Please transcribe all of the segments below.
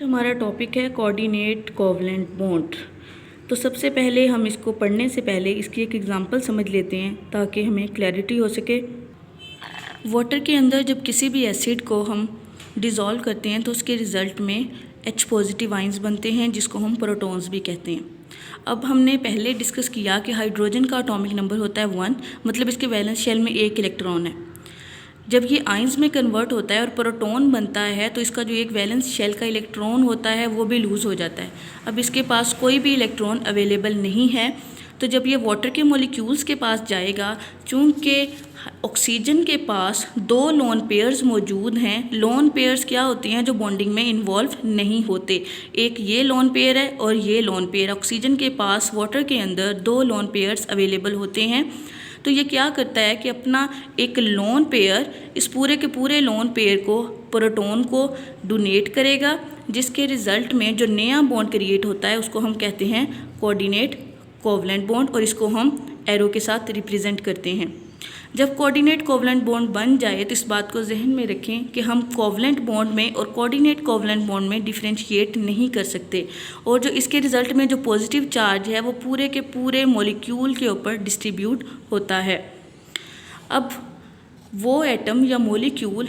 हमारा टॉपिक है coordinate covalent bond. तो सबसे पहले हम इसको पढ़ने से पहले इसकी एक एग्जांपल समझ लेते हैं ताकि हमें क्लैरिटी हो सके। वाटर के अंदर जब किसी भी एसिड को हम डिज़ोल्व करते हैं तो उसके रिज़ल्ट में H पॉजिटिव आइंस बनते हैं जिसको हम प्रोटॉन्स भी कहते हैं। अब हमने पहले डिस्कस किया कि हाइड्रोजन का एटॉमिक नंबर होता है 1, मतलब इसके वैलेंस शेल में एक इलेक्ट्रॉन है। जब ये आइंस में कन्वर्ट होता है और प्रोटॉन बनता है तो इसका जो एक वैलेंस शेल का इलेक्ट्रॉन होता है वो भी लूज़ हो जाता है। अब इसके पास कोई भी इलेक्ट्रॉन अवेलेबल नहीं है, तो जब ये वाटर के मॉलिक्यूल्स के पास जाएगा, चूँकि ऑक्सीजन के पास 2 लोन पेयर्स मौजूद हैं। लोन पेयर्स क्या होते हैं? जो बॉन्डिंग में इन्वॉल्व नहीं होते। एक ये लोन पेयर है और ये लोन पेयर। ऑक्सीजन के पास वाटर के अंदर 2 लोन पेयर्स अवेलेबल होते हैं। तो ये क्या करता है कि अपना एक लोन पेयर इस पूरे के पूरे लोन पेयर को प्रोटॉन को डोनेट करेगा, जिसके रिज़ल्ट में जो नया बॉन्ड क्रिएट होता है उसको हम कहते हैं कोऑर्डिनेट कोवलेंट बॉन्ड, और इसको हम एरो के साथ रिप्रेजेंट करते हैं। जब कोऑर्डिनेट कोवलेंट बॉन्ड बन जाए तो इस बात को जहन में रखें कि हम कोवलेंट बॉन्ड में और कोऑर्डिनेट कोवलेंट बॉन्ड में डिफ्रेंशिएट नहीं कर सकते, और जो इसके रिज़ल्ट में जो पॉजिटिव चार्ज है वो पूरे के पूरे मॉलिक्यूल के ऊपर डिस्ट्रीब्यूट होता है। अब वो एटम या मॉलिक्यूल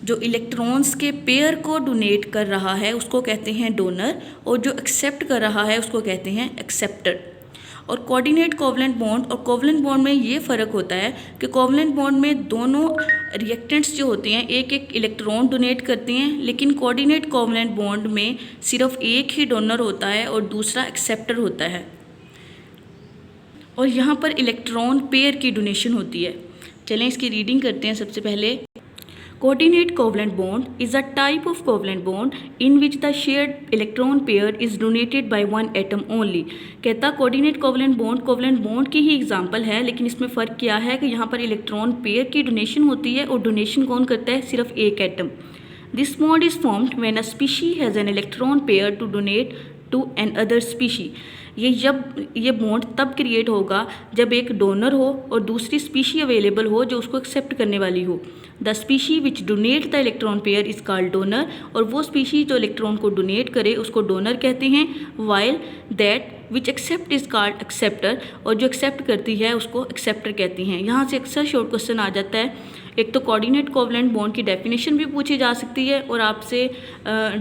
जो इलेक्ट्रॉन्स के पेयर को डोनेट कर रहा है उसको कहते हैं डोनर, और जो एक्सेप्ट कर रहा है उसको कहते हैं एक्सेप्टर। और कोऑर्डिनेट कोवलेंट बॉन्ड और कोवलेंट बॉन्ड में ये फ़र्क होता है कि कोवलेंट बॉन्ड में दोनों रिएक्टेंट्स जो होते हैं एक एक इलेक्ट्रॉन डोनेट करते हैं, लेकिन कोऑर्डिनेट कोवलेंट बॉन्ड में सिर्फ एक ही डोनर होता है और दूसरा एक्सेप्टर होता है, और यहाँ पर इलेक्ट्रॉन पेयर की डोनेशन होती है। चलें इसकी रीडिंग करते हैं। सबसे पहले coordinate covalent bond is a type of covalent bond in which the shared electron pair is donated by one atom only। कहता coordinate covalent bond की ही एग्जांपल है, लेकिन इसमें फ़र्क क्या है कि यहाँ पर इलेक्ट्रॉन पेयर की डोनेशन होती है और डोनेशन कौन करता है? सिर्फ एक atom. This bond is formed when a species has an electron pair to donate to another species। ये बॉन्ड तब क्रिएट होगा जब एक डोनर हो और दूसरी स्पीशी अवेलेबल हो जो उसको एक्सेप्ट करने वाली हो। The species which donate the electron pair is called donor, और वो स्पीशी जो इलेक्ट्रॉन को डोनेट करे उसको डोनर कहते हैं। While that which accept is called acceptor, और जो एक्सेप्ट करती है उसको एक्सेप्टर कहते हैं। यहाँ से अक्सर शॉर्ट क्वेश्चन आ जाता है। एक तो कोऑर्डिनेट कोवलेंट बॉन्ड की डेफिनेशन भी पूछी जा सकती है और आपसे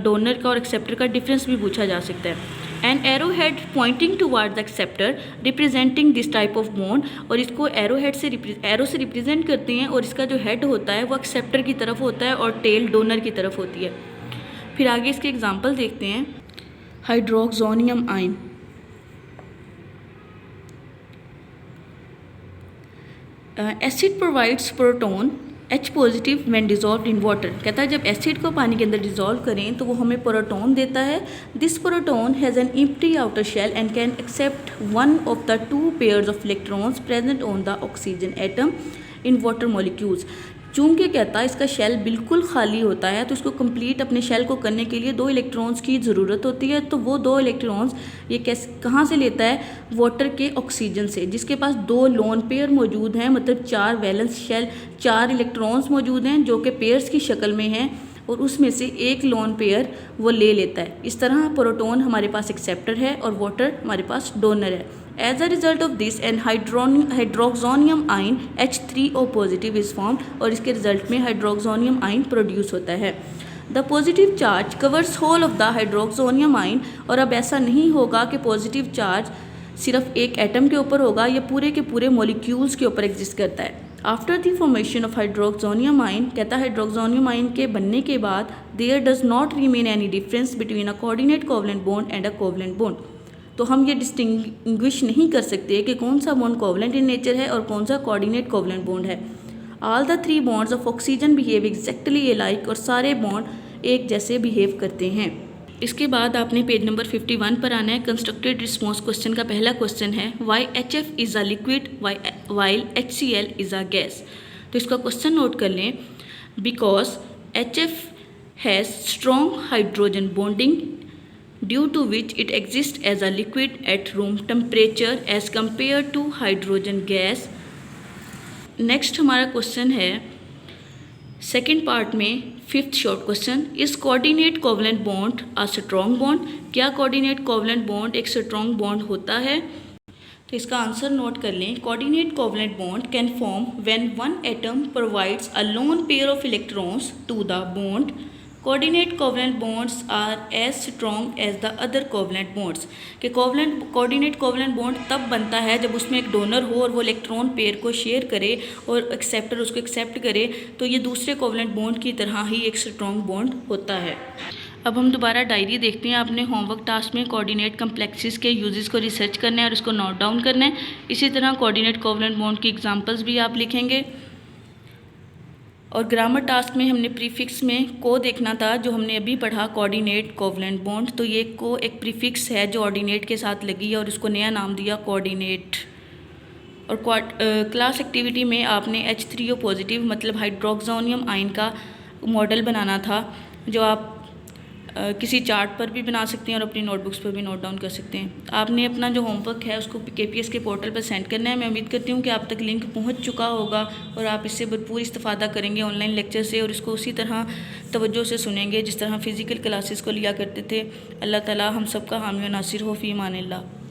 डोनर का और एक्सेप्टर का डिफरेंस भी पूछा जा सकता है। An arrowhead pointing toward the acceptor representing this type of bond, और इसको एरो से रिप्रेजेंट करते हैं, और इसका जो हेड होता है वो एक्सेप्टर की तरफ होता है और टेल डोनर की तरफ होती है। फिर आगे इसके एग्जांपल देखते हैं। Hydroxonium ion. Acid provides proton H positive when dissolve in water. कहता है जब एसिड को पानी के अंदर डिज़ोल्व करें तो वो हमें प्रोटॉन देता है। This proton has an empty outer shell and can accept one of the 2 pairs of electrons present on the oxygen atom in water molecules. चूँकि कहता है इसका शेल बिल्कुल खाली होता है, तो इसको कंप्लीट अपने शेल को करने के लिए 2 इलेक्ट्रॉन्स की ज़रूरत होती है। तो वो 2 इलेक्ट्रॉन्स ये कहाँ से लेता है? वाटर के ऑक्सीजन से, जिसके पास 2 लोन पेयर मौजूद हैं, मतलब 4 वैलेंस शेल 4 इलेक्ट्रॉन्स मौजूद हैं जो कि पेयर्स की शक्ल में हैं, और उसमें से एक लोन पेयर वो ले लेता है। इस तरह प्रोटॉन हमारे पास एक्सेप्टर है और वाटर हमारे पास डोनर है। As a result of this an hydroxonium ion H3O positive is formed, और इसके रिजल्ट में हाइड्रोक्सोनियम आयन प्रोड्यूस होता है। The positive charge covers whole of the hydroxonium ion, और अब ऐसा नहीं होगा कि पॉजिटिव चार्ज सिर्फ एक एटम के ऊपर होगा, ये पूरे के पूरे मॉलिक्यूल्स के ऊपर एग्जिस्ट करता है। After the formation of hydroxonium ion, कहता है हाइड्रोक्सोनियम आयन के बनने के बाद there does not remain any difference between a coordinate covalent bond and a covalent bond. तो हम ये डिस्टिंग्विश नहीं कर सकते कि कौन सा बॉन्ड कोवलेंट इन नेचर है और कौन सा कोऑर्डिनेट कोवलेंट बॉन्ड है। All the 3 bonds of oxygen behave exactly alike, और सारे बॉन्ड एक जैसे बिहेव करते हैं। इसके बाद आपने पेज नंबर 51 पर आना है। कंस्ट्रक्टेड रिस्पॉन्स क्वेश्चन का पहला क्वेश्चन है why HF is a liquid while HCl is a gas. तो इसका क्वेश्चन नोट कर लें। Because HF has strong hydrogen bonding due to which it exists as a liquid at room temperature as compared to hydrogen gas। Next हमारा question है second part में, fifth short question, is coordinate covalent bond a strong bond? क्या coordinate covalent bond एक strong bond होता है? तो इसका answer note कर लें। Coordinate covalent bond can form when one atom provides a lone pair of electrons to the bond. Coordinate covalent bonds are as strong as the other covalent bonds. कि coordinate covalent bond तब बनता है जब उसमें एक donor हो और वो इलेक्ट्रॉन पेयर को शेयर करे और एक्सेप्टर उसको एक्सेप्ट करे, तो ये दूसरे कोवलेंट बॉन्ड की तरह ही एक स्ट्रॉन्ग बॉन्ड होता है। अब हम दोबारा डायरी देखते हैं। आपने होमवर्क टास्क में कोऑर्डिनेट कम्प्लेक्सेस के यूजेस को रिसर्च करना है और इसको नोट डाउन करना है। इसी तरह कोऑर्डिनेट कोवलेंट बॉन्ड की एग्जांपल्स भी आप लिखेंगे। और ग्रामर टास्क में हमने प्रीफिक्स में को देखना था, जो हमने अभी पढ़ा कोऑर्डिनेट कोवलेंट बॉन्ड। तो ये को एक प्रीफिक्स है जो ऑर्डिनेट के साथ लगी है और इसको नया नाम दिया कोऑर्डिनेट। और क्लास एक्टिविटी में आपने H3O पॉजिटिव मतलब हाइड्रोक्सोनियम आयन का मॉडल बनाना था, जो आप किसी चार्ट पर भी बना सकते हैं और अपनी नोटबुक्स पर भी नोट डाउन कर सकते हैं। आपने अपना जो होमवर्क है उसको KPS के पोर्टल पर सेंड करना है। मैं उम्मीद करती हूँ कि आप तक लिंक पहुँच चुका होगा और आप इससे भरपूर इस्तेफादा करेंगे ऑनलाइन लेक्चर से और इसको उसी तरह तवज्जो से सुनेंगे जिस तरह फ़िज़िकल क्लासेस को लिया करते थे। अल्लाह ताला हम सब का हामी व नासिर हो फ़ी अमान अल्लाह।